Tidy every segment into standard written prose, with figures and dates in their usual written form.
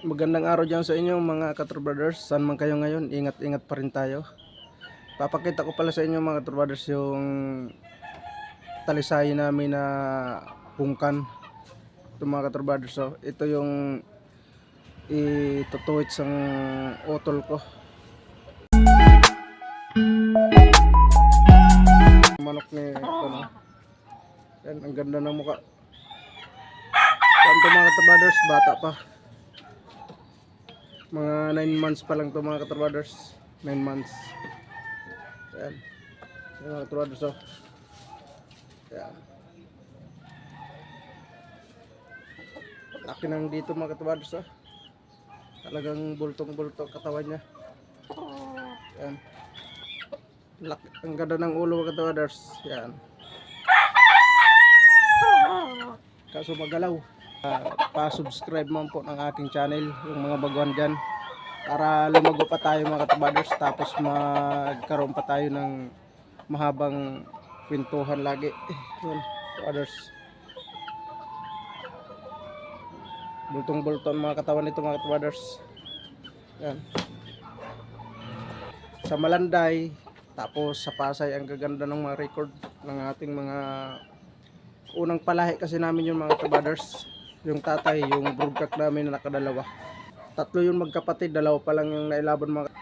Magandang araw dyan sa inyo mga Katro Brothers. Saan man kayo ngayon, ingat-ingat pa rin tayo. Papakita ko pala sa inyo mga Katro Brothers yung talisay namin na pungkan. Ito mga Katro Brothers, so, ito yung itutuwit sa utol ko. Manok ni ito, no? Yan, ang ganda ng muka. Yan ito mga Katro Brothers, bata pa. Mga 9 months pa lang ito mga Katro Brothers. 9 months. Yan. Yan mga Katro Brothers, oh. Yan. Laki nang dito mga Katro Brothers, oh. Talagang bultong-bultong katawan niya. Yan. Laki, ang ganda ng ulo mga Katro Brothers. Yan. Kaso magalaw. Pa-subscribe man po ng aking channel, yung mga baguhan dyan, para lumago pa tayo mga Katro-Brothers, tapos magkaroon pa tayo ng mahabang kwentuhan lagi. Yun, others. Bultong-bulton mga katawan nito mga Katro-Brothers. Yan. Sa Malanday, tapos sa Pasay, ang gaganda ng mga record ng ating mga unang palahi kasi namin yung mga Katro-Brothers. Yung tatay, yung broodcock namin na nakadalawa. Tatlo yung magkapatid, dalawa pa lang yung nailaban mga.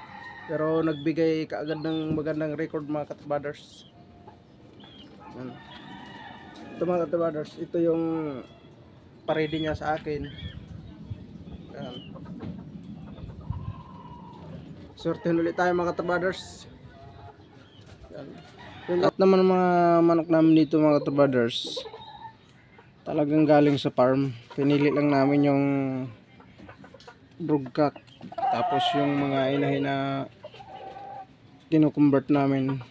Pero nagbigay kaagad ng magandang record mga Katro-Brothers. Ito mga Katro-Brothers, ito yung paredy niya sa akin. Yan. Sortehin ulit tayo mga Katro-Brothers. Yan. Yung lahat naman mga manok namin dito mga Katro-Brothers, talagang galing sa farm. Pinili lang namin yung broodcock, tapos yung mga inahin na kinukonvert namin,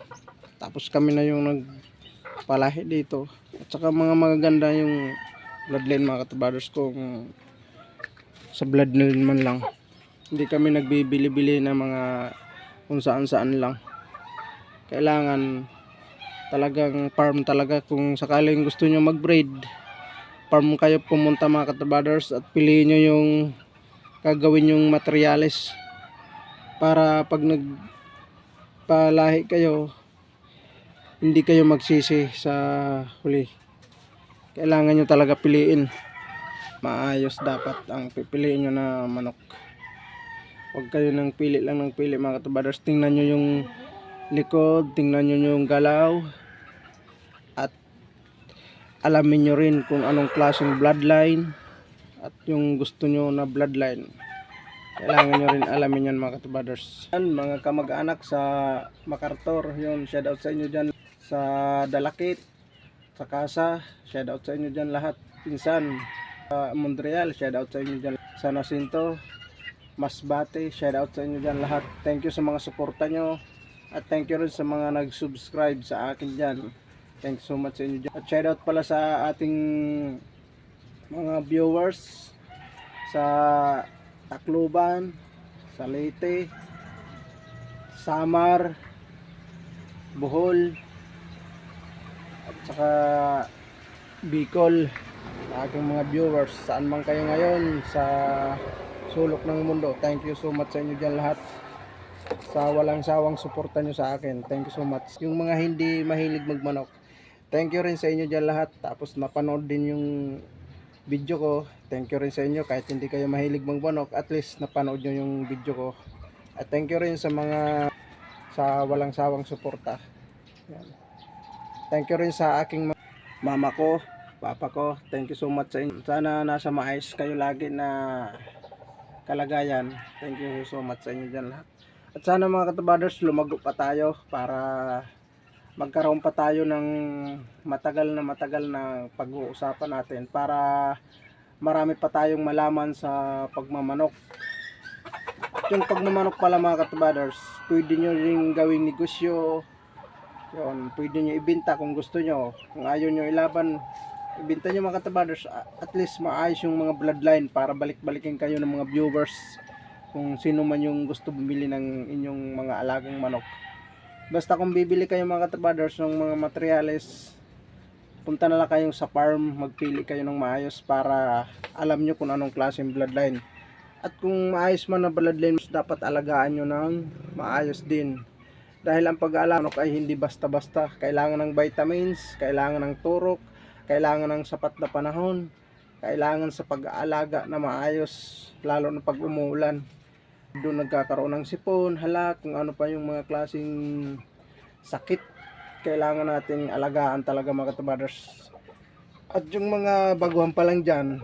tapos kami na yung nagpalahi dito. At saka mga magaganda yung bloodline mga Katro-Brothers, kung sa bloodline man lang, hindi kami nagbibili-bili na mga kung saan-saan lang. Kailangan talagang farm talaga. Kung sakaling gusto nyo mag-breed, farm kayo, pumunta mga Katro-Brothers, at piliin nyo yung gagawin yung materyales para pag nagpalahi kayo, hindi kayo magsisi sa huli. Kailangan nyo talaga piliin maayos, dapat ang pipiliin nyo na manok. Huwag kayo nang pili lang ng pili mga Katro-Brothers. Tingnan nyo yung likod, tingnan nyo yung galaw, at alamin nyo rin kung anong klaseng bloodline at yung gusto nyo na bloodline. Kailangan nyo rin alamin yan mga Katro-Brothers. Mga kamag-anak sa MacArthur, yun, shout out sa inyo dyan. Sa Dalakit, sa Casa, shout out sa inyo dyan lahat. Pinsan, sa Montreal, shout out sa inyo dyan. Sa Nacinto, Masbate, shout out sa inyo dyan lahat. Thank you sa mga suporta nyo, at thank you rin sa mga nag-subscribe sa akin dyan. Thanks so much sa inyo dyan. At shout out pala sa ating mga viewers sa Tacloban, sa Leyte, Samar, Bohol, at saka Bicol. Sa aking mga viewers, saan man kayo ngayon sa sulok ng mundo, thank you so much sa inyo dyan lahat, sa walang sawang suporta nyo sa akin. Thank you so much. Yung mga hindi mahilig magmanok, thank you rin sa inyo dyan lahat. Tapos napanood din yung video ko, thank you rin sa inyo. Kahit hindi kayo mahilig magmanok, at least napanood nyo yung video ko. At thank you rin sa mga sa walang sawang suporta. Yan. Thank you rin sa aking mama ko, papa ko. Thank you so much sa inyo. Sana nasa maayos kayo lagi na kalagayan. Thank you so much sa inyo dyan lahat. At sana mga Katro-Brothers, lumago pa tayo para magkaroon pa tayo ng matagal na pag-uusapan natin, para marami pa tayong malaman sa pagmamanok. Yung pagmamanok pala mga Katro-Brothers, pwede nyo rin gawing negosyo. Yun, pwede nyo ibenta kung gusto nyo. Kung ayaw nyo ilaban, ibenta nyo mga Katro-Brothers. At least maayos yung mga bloodline para balik-balikin kayo ng mga viewers, kung sino man yung gusto bumili ng inyong mga alagang manok. Basta kung bibili kayo mga Katro-Brothers ng mga materyales, punta na lang kayo sa farm, magpili kayo ng maayos para alam nyo kung anong klaseng bloodline At kung maayos man na bloodline, dapat alagaan nyo ng maayos din. Dahil ang pag-aalaga manok ay hindi basta-basta. Kailangan ng vitamins, kailangan ng turok, kailangan ng sapat na panahon, kailangan sa pag-aalaga na maayos, lalo na pag umuulan. Doon nagkakaroon ng sipon, halak, kung ano pa yung mga klaseng sakit. Kailangan nating alagaan talaga mga katubaders. At yung mga baguhan pa lang dyan,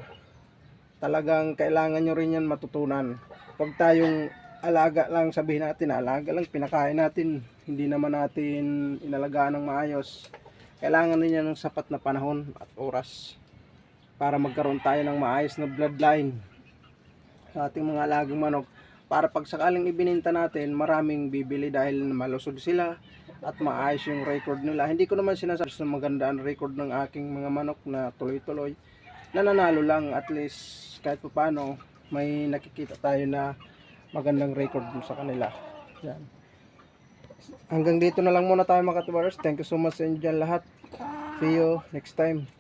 talagang kailangan nyo rin yan matutunan. Huwag tayong alaga lang, sabihin natin alaga lang, pinakain natin, hindi naman natin inalagaan ng maayos. Kailangan din yan ng sapat na panahon at oras para magkaroon tayo ng maayos na bloodline sa ating mga alagang manok, para pag sakaling ibininta natin, maraming bibili dahil malusog sila at maayos yung record nila. Hindi ko naman sinasabi na maganda ang record ng aking mga manok na tuloy-tuloy, nananalo lang, at least kahit pa paano may nakikita tayo na magandang record sa kanila. Yan. Hanggang dito na lang muna tayo mga katubers. Thank you so much sa inyo dyan lahat. See you next time.